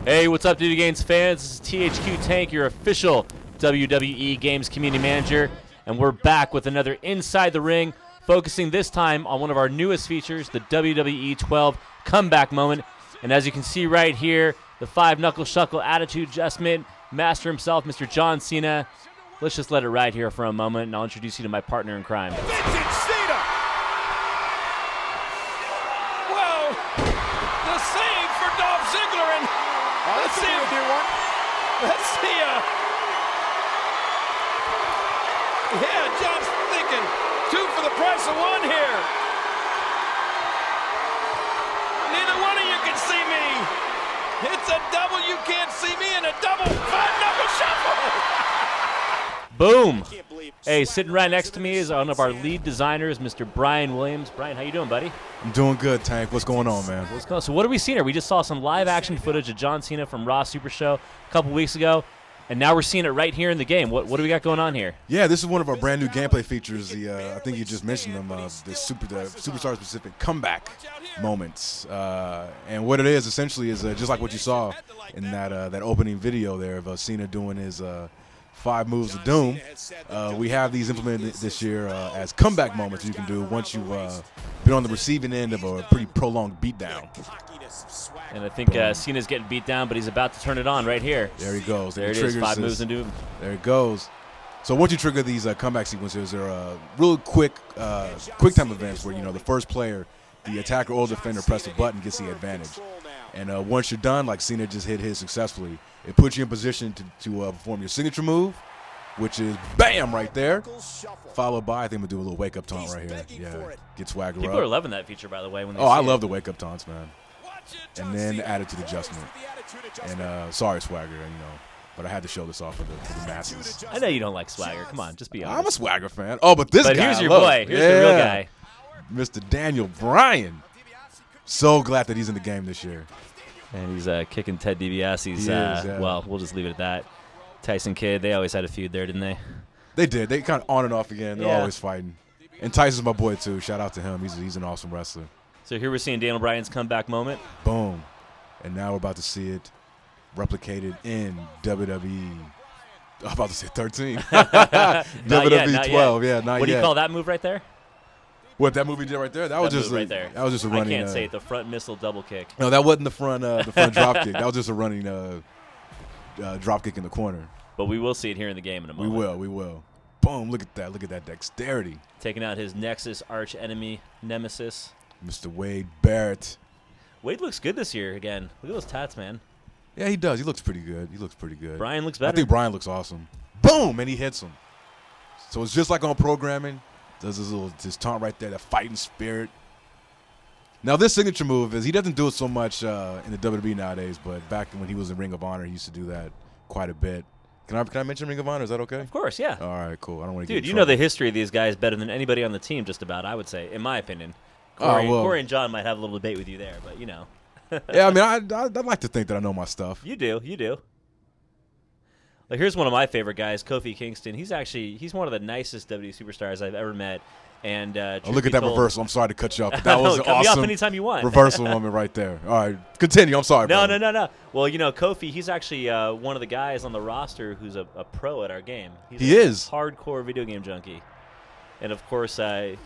Hey, what's up, Duty Games fans? This is THQ Tank, your official WWE Games Community Manager, and we're back with another Inside the Ring, focusing this time on one of our newest features, the WWE 12 Comeback Moment. And as you can see right here, the 5-knuckle shuckle attitude adjustment, master himself, Mr. John Cena. Let's just let it ride here for a moment, and I'll introduce you to my partner in crime. Vintage Cena! Well, the save for Dolph Ziggler, and let's see him do one. Let's see yeah, John's thinking 2 for the price of 1 here. Neither one of you can see me. It's a double, you can't see me, and a double 5-knuckle shuffle. Boom! Hey, sitting right next to me is one of our lead designers, Mr. Bryan Williams. Bryan, how you doing, buddy? I'm doing good, Tank. What's going on, man? What's going on? So what have we seen here? We just saw some live action footage of John Cena from Raw Super Show a couple weeks ago, and now we're seeing it right here in the game. What do we got going on here? Yeah, this is one of our brand new gameplay features. I think you just mentioned them, the superstar-specific comeback moments. And what it is essentially is just like what you saw in that opening video there of Cena doing his 5 moves of doom. We have these implemented this year as comeback moments you can do once you've been on the receiving end of a pretty prolonged beatdown. And I think Cena's getting beat down, but he's about to turn it on right here. There he goes. There it is, 5 moves of doom. There it goes. So once you trigger these comeback sequences, they're real quick time events where, the first player, the attacker or defender, press the button, gets the advantage. And once you're done, like Cena just hit his successfully, it puts you in position to perform your signature move, which is BAM right there, followed by, I think we'll do a little wake-up taunt right here. Yeah, get swagger up. People are loving that feature, by the way. When they I love the wake-up taunts, man. And then attitude adjustment. And sorry, swagger, but I had to show this off for the masses. I know you don't like swagger. Come on, just be honest. I'm a swagger fan. Oh, but this guy, here's your boy. Here's the real guy. Mr. Daniel Bryan. So glad that he's in the game this year. And he's kicking Ted DiBiase's, yeah. Well, we'll just leave it at that. Tyson Kidd, they always had a feud there, didn't they? They did. They kind of on and off again. They're always fighting. And Tyson's my boy, too. Shout out to him. He's an awesome wrestler. So here we're seeing Daniel Bryan's comeback moment. Boom. And now we're about to see it replicated in WWE. I'm about to say 13. WWE 12. Yeah, not yet. What do you call that move right there? What that movie did right there? That was just right there. That was just a running. I can't say it. The front missile double kick. No, that wasn't the front drop kick. That was just a running drop kick in the corner. But we will see it here in the game in a moment. We will. Boom! Look at that. Look at that dexterity. Taking out his Nexus arch enemy nemesis, Mr. Wade Barrett. Wade looks good this year again. Look at those tats, man. Yeah, he does. He looks pretty good. Bryan looks better. I think Bryan looks awesome. Boom! And he hits him. So it's just like on programming. Does this taunt right there, that fighting spirit. Now this signature move he doesn't do it so much in the WWE nowadays, but back when he was in Ring of Honor, he used to do that quite a bit. Can I mention Ring of Honor? Is that okay? Of course, yeah. All right, cool. I don't want to get in Dude, you trouble. know the history of these guys better than anybody on the team, just about, I would say, in my opinion. Corey and John might have a little debate with you there, but Yeah, I mean, I'd like to think that I know my stuff. You do. Like, here's one of my favorite guys, Kofi Kingston. He's one of the nicest WWE superstars I've ever met. And look at that reversal. I'm sorry to cut you off, but that was an cut me off awesome anytime you want. reversal moment right there. All right, continue. I'm sorry. No. Well, Kofi, he's actually one of the guys on the roster who's a pro at our game. He is hardcore video game junkie, and of course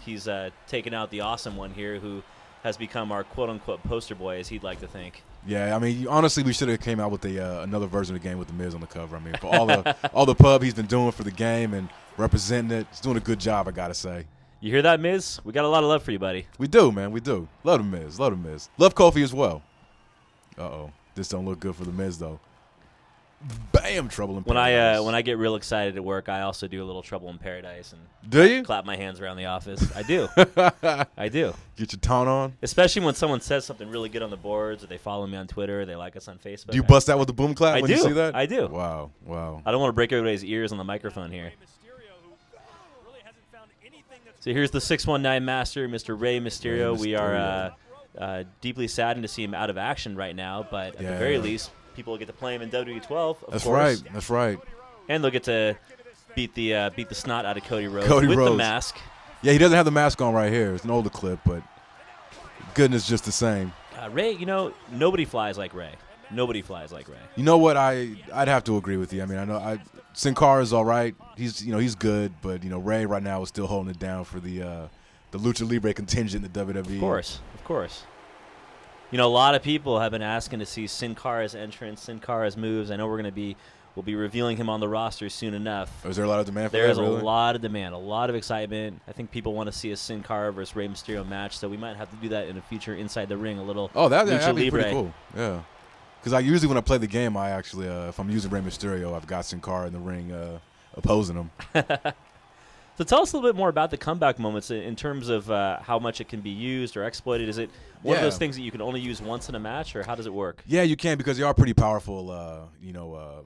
he's taken out the awesome one here, who has become our quote-unquote poster boy, as he'd like to think. Yeah, I mean, honestly, we should have came out with another version of the game with The Miz on the cover. I mean, for all the pub he's been doing for the game and representing it, he's doing a good job, I gotta say. You hear that, Miz? We got a lot of love for you, buddy. We do, man. We do. Love The Miz. Love Kofi as well. Uh-oh. This don't look good for The Miz, though. Bam! Trouble in Paradise. When I get real excited at work, I also do a little Trouble in Paradise and do you clap my hands around the office. I do. I do. Get your tone on. Especially when someone says something really good on the boards, or they follow me on Twitter, or they like us on Facebook. Do you bust out with the boom clap when you see that? I do. Wow. I don't want to break everybody's ears on the microphone here. So here's the 619 master, Mr. Rey Mysterio. We are deeply saddened to see him out of action right now, but at the very least, people will get to play him in WWE 12. Of course. That's right. And they'll get to beat the snot out of Cody Rhodes with the mask. Yeah, he doesn't have the mask on right here. It's an older clip, but goodness, just the same. Rey, nobody flies like Rey. Nobody flies like Rey. You know what? I'd have to agree with you. I mean, I know Sin Cara is all right. He's good, but Rey right now is still holding it down for the Lucha Libre contingent in the WWE. Of course. A lot of people have been asking to see Sin Cara's entrance, Sin Cara's moves. I know we'll be revealing him on the roster soon enough. Is there a lot of demand for There's that? Really? a lot of demand, a lot of excitement. I think people want to see a Sin Cara versus Rey Mysterio match, so we might have to do that in a future Inside the Ring, a little that'd be pretty cool. Yeah. Because usually when I play the game, I actually, if I'm using Rey Mysterio, I've got Sin Cara in the ring opposing him. So tell us a little bit more about the comeback moments in terms of how much it can be used or exploited. Is it one of those things that you can only use once in a match, or how does it work? Yeah, you can, because they are pretty powerful,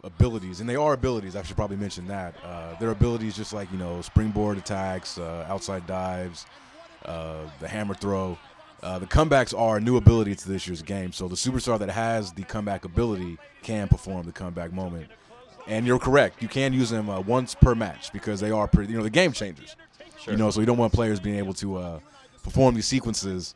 abilities. And they are abilities. I should probably mention that. They're abilities just like, springboard attacks, outside dives, the hammer throw. The comebacks are a new ability to this year's game. So the superstar that has the comeback ability can perform the comeback moment. And you're correct. You can use them once per match because they are pretty, the game changers. Sure. So you don't want players being able to perform these sequences,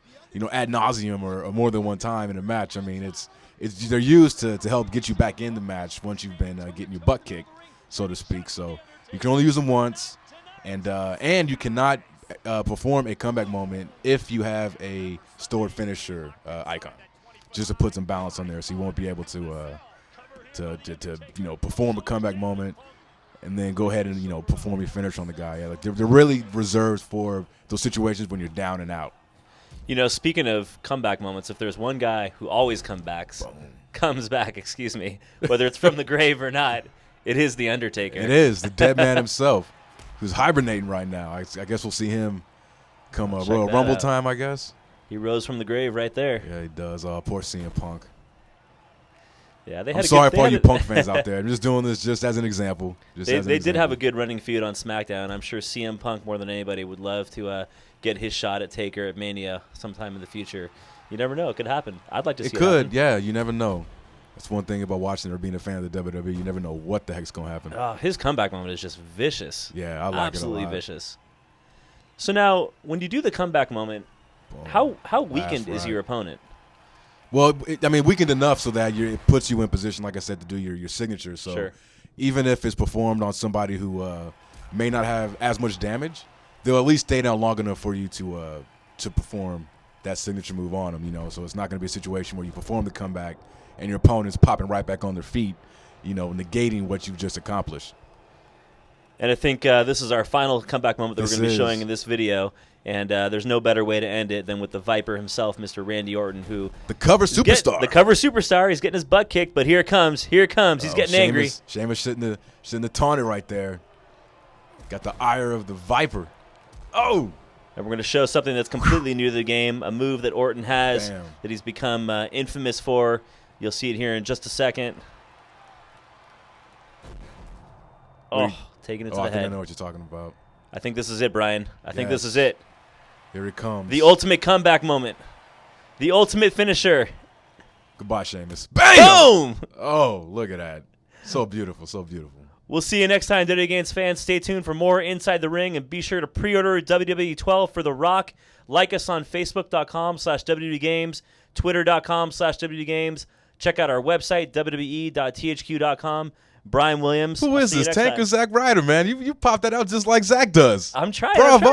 ad nauseum or more than one time in a match. I mean, they're used to help get you back in the match once you've been getting your butt kicked, so to speak. So you can only use them once, and you cannot perform a comeback moment if you have a stored finisher icon, just to put some balance on there, so you won't be able to perform a comeback moment and then go ahead and perform your finish on the guy. Yeah, like they're really reserved for those situations when you're down and out. Speaking of comeback moments, if there's one guy who always comes back, whether it's from the grave or not, it is the Undertaker. It is the dead man himself, who's hibernating right now. I guess we'll see him come Royal Rumble time, I guess. He rose from the grave right there. Yeah, he does. Poor CM Punk. Yeah, I'm sorry for all you Punk fans out there. I'm just doing this just as an example. They did have a good running feud on SmackDown. I'm sure CM Punk, more than anybody, would love to get his shot at Taker at Mania sometime in the future. You never know. It could happen. I'd like to see it happen. Yeah. You never know. That's one thing about watching or being a fan of the WWE. You never know what the heck's going to happen. His comeback moment is just vicious. Yeah, I like it a lot. Absolutely vicious. So now, when you do the comeback moment, how weakened is your opponent? Well, weakened enough so that it puts you in position, like I said, to do your signature. So even if it's performed on somebody who may not have as much damage, they'll at least stay down long enough for you to perform that signature move on them. So it's not going to be a situation where you perform the comeback and your opponent's popping right back on their feet, negating what you just accomplished. And I think this is our final comeback moment that we're going to be showing in this video. And there's no better way to end it than with the Viper himself, Mr. Randy Orton, who the cover superstar. He's getting his butt kicked, but here it comes. He's getting angry. Sheamus shouldn't have taunted right there. Got the ire of the Viper. Oh! And we're going to show something that's completely new to the game, a move that Orton has Damn. that he's become infamous for. You'll see it here in just a second. Taking it to the I think head. I know what you're talking about. I think this is it, Brian. I think this is it. Here it comes. The ultimate comeback moment. The ultimate finisher. Goodbye, Sheamus. Bam! Boom! Oh, look at that. So beautiful, so beautiful. We'll see you next time, WWE Games fans. Stay tuned for more Inside the Ring, and be sure to pre-order WWE 12 for The Rock. Like us on Facebook.com/WWE Games, Twitter.com/WWE Games. Check out our website, WWE.thq.com. Brian Williams. Who is this? Tank or Zack Ryder, man? You popped that out just like Zach does. I'm trying. Bravo.